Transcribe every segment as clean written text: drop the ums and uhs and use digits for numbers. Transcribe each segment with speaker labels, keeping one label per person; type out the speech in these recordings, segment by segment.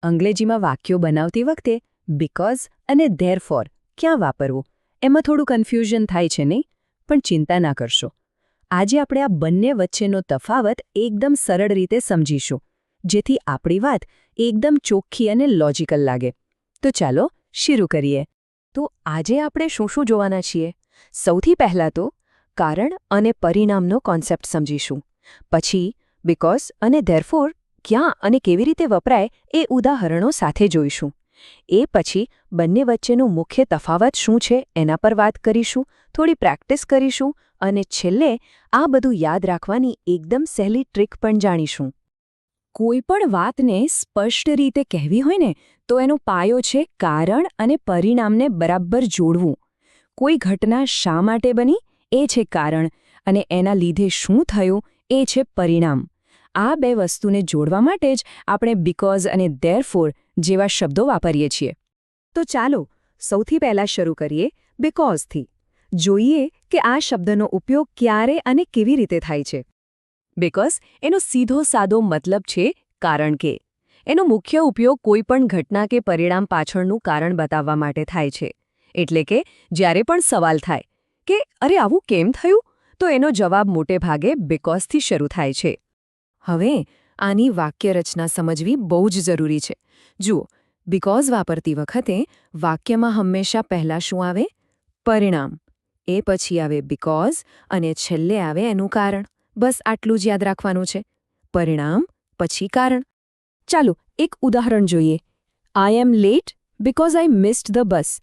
Speaker 1: અંગ્રેજીમાં વાક્યો બનાવતી વખતે બીકોઝ અને ધેરફોર ક્યાં વાપરવું એમાં થોડું કન્ફ્યુઝન થાય છે નહીં, પણ ચિંતા ના કરશો. આજે આપણે આ બંને વચ્ચેનો તફાવત એકદમ સરળ રીતે સમજીશું, જેથી આપણી વાત એકદમ ચોખ્ખી અને લોજિકલ લાગે. તો ચાલો શરૂ કરીએ. તો આજે આપણે શું શું જોવાના છીએ? સૌથી પહેલાં તો કારણ અને પરિણામનો કોન્સેપ્ટ સમજીશું. પછી બીકોઝ અને ધેરફોર ક્યાં અને કેવી રીતે વપરાય એ ઉદાહરણો સાથે જોઈશું. એ પછી બંને વચ્ચેનું મુખ્ય તફાવત શું છે એના પર વાત કરીશું, થોડી પ્રેક્ટિસ કરીશું અને છેલ્લે આ બધું યાદ રાખવાની એકદમ સહેલી ટ્રીક પણ જાણીશું. કોઈ પણ વાતને સ્પષ્ટ રીતે કહેવી હોય ને તો એનો પાયો છે કારણ અને પરિણામને બરાબર જોડવું. કોઈ ઘટના શા માટે બની એ છે કારણ અને એના લીધે શું થયું એ છે પરિણામ. આ બે વસ્તુને જોડવા માટે જ આપણે બીકોઝ અને ધેરફોર જેવા શબ્દો વાપરીએ છીએ. તો ચાલો સૌથી પહેલાં શરૂ કરીએ બીકોઝથી. જોઈએ કે આ શબ્દનો ઉપયોગ ક્યારે અને કેવી રીતે થાય છે. બીકોઝ એનો સીધો સાદો મતલબ છે કારણ કે. એનો મુખ્ય ઉપયોગ કોઈપણ ઘટના કે પરિણામ પાછળનું કારણ બતાવવા માટે થાય છે. એટલે કે જ્યારે પણ સવાલ થાય કે અરે આવું કેમ થયું, તો એનો જવાબ મોટે ભાગે બીકોઝથી શરૂ થાય છે. હવે આની વાક્યરચના સમજવી બહુ જ જરૂરી છે. જુઓ, બીકોઝ વાપરતી વખતે વાક્યમાં હંમેશા પહેલાં શું આવે? પરિણામ. એ પછી આવે બીકોઝ અને છેલ્લે આવે એનું કારણ. બસ આટલું જ યાદ રાખવાનું છે. પરિણામ પછી કારણ. ચાલો એક ઉદાહરણ જોઈએ. I am late because I missed the bus.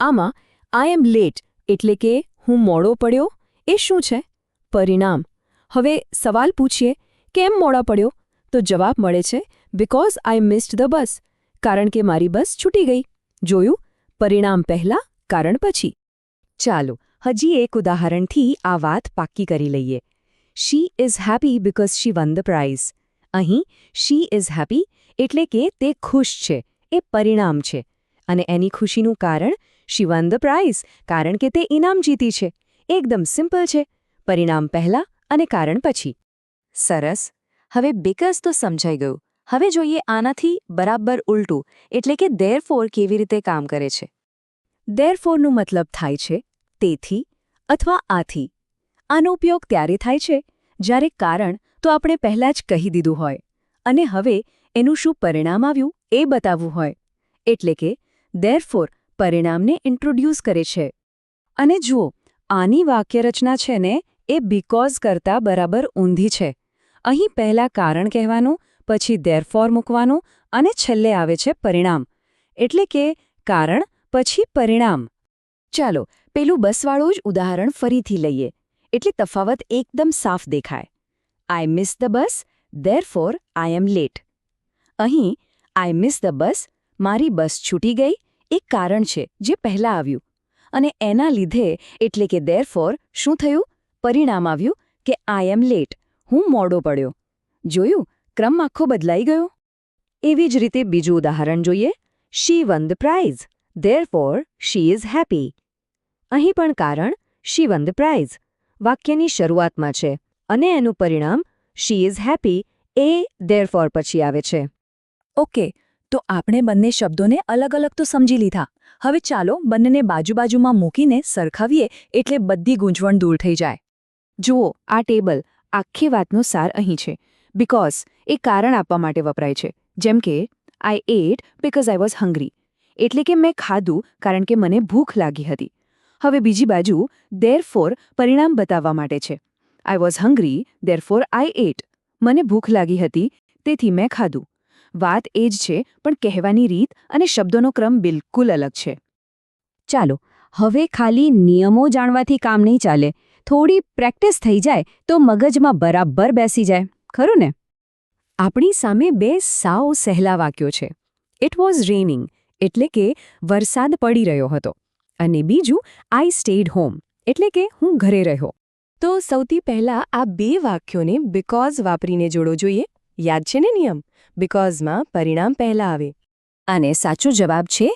Speaker 1: આમાં આઈ એમ લેટ એટલે કે હું મોડો પડ્યો એ શું છે? પરિણામ. હવે સવાલ પૂછીએ કેમ મોડા પડ્યો, તો જવાબ મળે છે બીકોઝ આઈ મિસ્ડ ધ બસ, કારણ કે મારી બસ છૂટી ગઈ. જોયું? પરિણામ પહેલાં, કારણ પછી. ચાલો હજી એક ઉદાહરણથી આ વાત પાક્કી કરી લઈએ. She is happy because she won the prize. અહીં શી ઇઝ હેપી એટલે કે તે ખુશ છે, એ પરિણામ છે. અને એની ખુશીનું કારણ શી વન ધ પ્રાઇઝ, કારણ કે તે ઇનામ જીતી છે. એકદમ સિમ્પલ છે. પરિણામ પહેલાં અને કારણ પછી. સરસ. હવે બીકોઝ તો સમજાઈ ગયું. હવે જોઈએ આનાથી બરાબર ઉલટું, એટલે કે ધેરફોર કેવી રીતે કામ કરે છે. ધેરફોરનો મતલબ થાય છે તેથી અથવા આથી. આનો ઉપયોગ ત્યારે થાય છે જ્યારે કારણ તો આપણે પહેલાં જ કહી દીધું હોય અને હવે એનું શું પરિણામ આવ્યું એ બતાવવું હોય. એટલે કે ધેરફોર પરિણામને ઇન્ટ્રોડ્યુસ કરે છે. અને જુઓ, આની વાક્યરચના છે ને એ બીકોઝ કરતાં બરાબર ઊંધી છે. અહીં પહેલાં કારણ કહેવાનું, પછી ધેરફોર મૂકવાનું અને છેલ્લે આવે છે પરિણામ. એટલે કે કારણ પછી પરિણામ. ચાલો પેલું બસવાળું જ ઉદાહરણ ફરીથી લઈએ, એટલે તફાવત એકદમ સાફ દેખાય. I miss the bus, therefore I am late. અહીં આઈ મિસ ધ બસ, મારી બસ છૂટી ગઈ, એક કારણ છે જે પહેલાં આવ્યું. અને એના લીધે એટલે કે ધેરફોર શું થયું? પરિણામ આવ્યું કે આઈ એમ લેટ, હું મોડો પડ્યો. જોયું? ક્રમ આખો બદલાઈ ગયો. એવી જ રીતે બીજું ઉદાહરણ જોઈએ. She won the prize, therefore she is happy. અહીં પણ કારણ શી વન ધ પ્રાઇઝ વાક્યની શરૂઆતમાં છે અને એનું પરિણામ શી ઇઝ હેપી એ ધેરફોર પછી આવે છે. ઓકે, તો આપણે બંને શબ્દોને અલગ અલગ તો સમજી લીધા. હવે ચાલો બંનેને બાજુમાં મૂકીને સરખાવીએ એટલે બધી ગૂંચવણ દૂર થઈ જાય. જુઓ, આ ટેબલ આખી વાતનો સાર અહીં છે. બીકોઝ એ કારણ આપવા માટે વપરાય છે. જેમ કે I ate because I was hungry, એટલે કે મેં ખાધું કારણ કે મને ભૂખ લાગી હતી. હવે બીજી બાજુ ધેરફોર પરિણામ બતાવવા માટે છે. I was hungry, therefore I ate. મને ભૂખ લાગી હતી તેથી મેં ખાધું. વાત એ જ છે, પણ કહેવાની રીત અને શબ્દોનો ક્રમ બિલકુલ અલગ છે. ચાલો હવે ખાલી નિયમો જાણવાથી કામ નહીં ચાલે. થોડી પ્રેક્ટિસ થઈ જાય તો મગજમાં બરાબર બેસી જાય, ખરું ને? આપણી સામે બે સાવ સહેલા વાક્યો છે. ઇટ વોઝ રેનિંગ એટલે કે વરસાદ પડી રહ્યો હતો, અને બીજું આઈ સ્ટેડ હોમ એટલે કે હું ઘરે રહ્યો. તો સૌથી પહેલાં આ બે વાક્યોને બીકોઝ વાપરીને જોડો જોઈએ. યાદ છે ને નિયમ? બીકોઝમાં પરિણામ પહેલાં આવે. અને સાચો જવાબ છે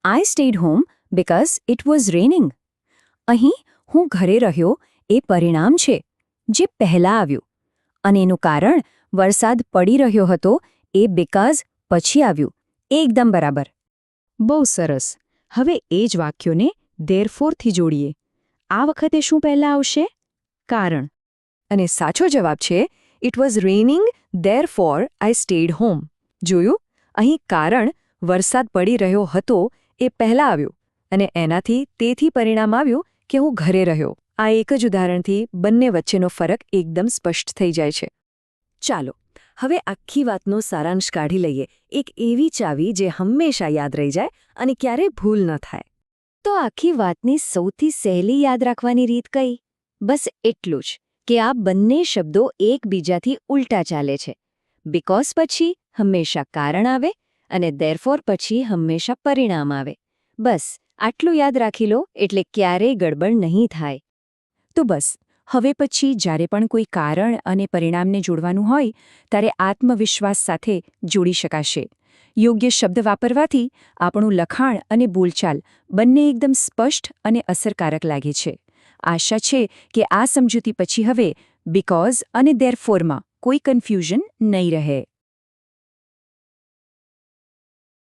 Speaker 1: I stayed home because it was raining. અહીં હું ઘરે રહ્યો એ પરિણામ છે જે પહેલાં આવ્યું, અને એનું કારણ વરસાદ પડી રહ્યો હતો એ બીકોઝ પછી આવ્યું એકદમ બરાબર. બહુ સરસ. હવે એ જ વાક્યોને ધેરફોરથી જોડીએ. આ વખતે શું પહેલાં આવશે? કારણ. અને સાચો જવાબ છે it was રેઇનિંગ therefore I stayed home. જોયું? અહીં કારણ વરસાદ પડી રહ્યો હતો એ પહેલાં આવ્યું અને એનાથી તેથી પરિણામ આવ્યું કે હું ઘરે રહ્યો. આ એક જ ઉદાહરણથી બંને વચ્ચેનો ફરક એકદમ સ્પષ્ટ થઈ જાય છે. ચાલો હવે આખી વાતનો સારાંશ કાઢી લઈએ, એક એવી ચાવી જે હંમેશા યાદ રહી જાય અને ક્યારેય ભૂલ ન થાય. તો આખી વાતની સૌથી સહેલી યાદ રાખવાની રીત કઈ? બસ એટલું જ કે આ બંને શબ્દો એકબીજાથી ઉલટા ચાલે છે. બીકોઝ પછી હંમેશા કારણ આવે અને ધેરફોર પછી હંમેશા પરિણામ આવે. બસ આટલું યાદ રાખી લો એટલે ક્યારેય ગડબડ નહીં થાય. તો બસ હવે પછી જ્યારે પણ કોઈ કારણ અને પરિણામને જોડવાનું હોય ત્યારે આત્મવિશ્વાસ સાથે જોડી શકાશે. યોગ્ય શબ્દ વાપરવાથી આપણું લખાણ અને બોલચાલ બંને એકદમ સ્પષ્ટ અને અસરકારક લાગે છે. આશા છે કે આ સમજૂતી પછી હવે બીકોઝ અને ધેરફોરમાં કોઈ કન્ફ્યુઝન નહીં રહે.